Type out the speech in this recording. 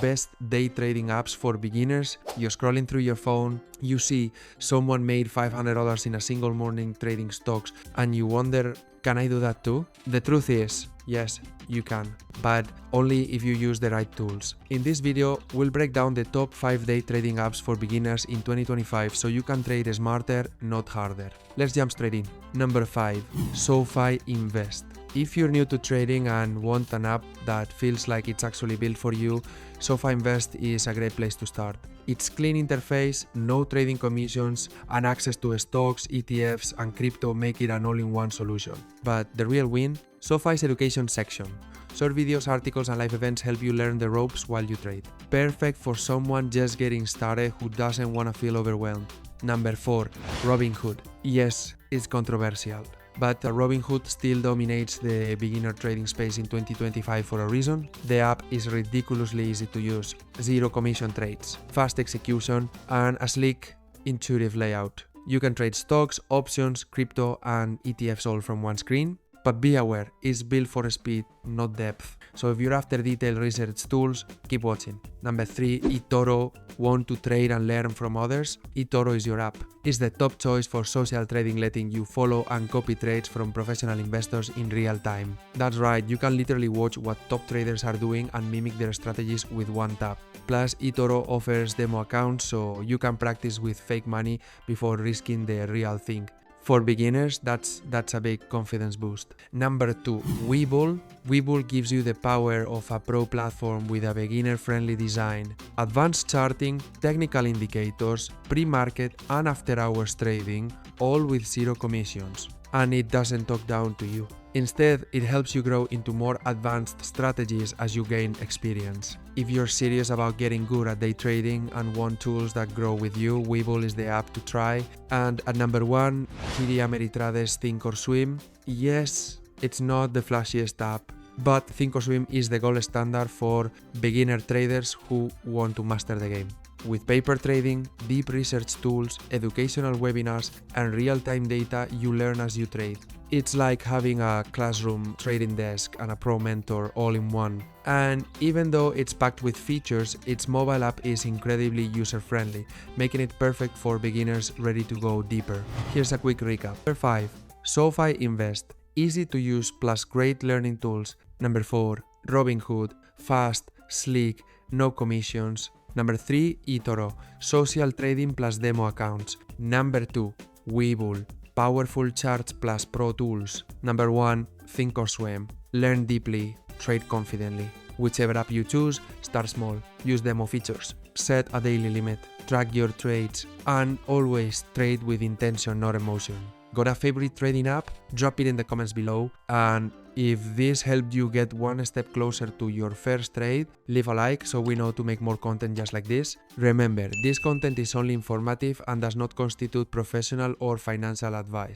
best day trading apps for beginners. You're scrolling through your phone, you see someone made $500 in a single morning trading stocks, and you wonder, can I do that too? The truth is, yes, you can, but only if you use the right tools. In this video, we'll break down the top 5 day trading apps for beginners in 2025 so you can trade smarter, not harder. Let's jump straight in. Number 5. SoFi Invest. If you're new to trading and want an app that feels like it's actually built for you, SoFi Invest is a great place to start. Its clean interface, no trading commissions, and access to stocks, ETFs, and crypto make it an all-in-one solution. But the real win? SoFi's education section. Short videos, articles, and live events help you learn the ropes while you trade. Perfect for someone just getting started who doesn't want to feel overwhelmed. Number 4. Robinhood. Yes, it's controversial, but Robinhood still dominates the beginner trading space in 2025 for a reason. The app is ridiculously easy to use, zero commission trades, fast execution, and a sleek, intuitive layout. You can trade stocks, options, crypto, and ETFs all from one screen. But be aware, it's built for speed, not depth. So if you're after detailed research tools, keep watching. Number 3. eToro. Want to trade and learn from others? eToro is your app. It's the top choice for social trading, letting you follow and copy trades from professional investors in real time. That's right, you can literally watch what top traders are doing and mimic their strategies with one tap. Plus, eToro offers demo accounts so you can practice with fake money before risking the real thing. For beginners, that's a big confidence boost. Number 2. Webull. Webull gives you the power of a pro platform with a beginner-friendly design, advanced charting, technical indicators, pre-market and after-hours trading, all with zero commissions. And it doesn't talk down to you. Instead, it helps you grow into more advanced strategies as you gain experience. If you're serious about getting good at day trading and want tools that grow with you, Webull is the app to try. And at number 1, TD Ameritrade's Thinkorswim. Yes, it's not the flashiest app, but Thinkorswim is the gold standard for beginner traders who want to master the game. With paper trading, deep research tools, educational webinars, and real-time data, you learn as you trade. It's like having a classroom, trading desk, and a pro mentor all in one. And even though it's packed with features, its mobile app is incredibly user-friendly, making it perfect for beginners ready to go deeper. Here's a quick recap. Number 5. SoFi Invest. Easy to use plus great learning tools. Number 4. Robinhood. Fast, sleek, no commissions. Number 3. eToro. Social trading plus demo accounts. Number 2. Webull. Powerful charts plus pro tools. Number 1. Thinkorswim. Learn deeply, trade confidently. Whichever app you choose, start small. Use demo features. Set a daily limit. Track your trades. And always trade with intention, not emotion. Got a favorite trading app? Drop it in the comments below. And if this helped you get one step closer to your first trade, leave a like so we know to make more content just like this. Remember, this content is only informative and does not constitute professional or financial advice.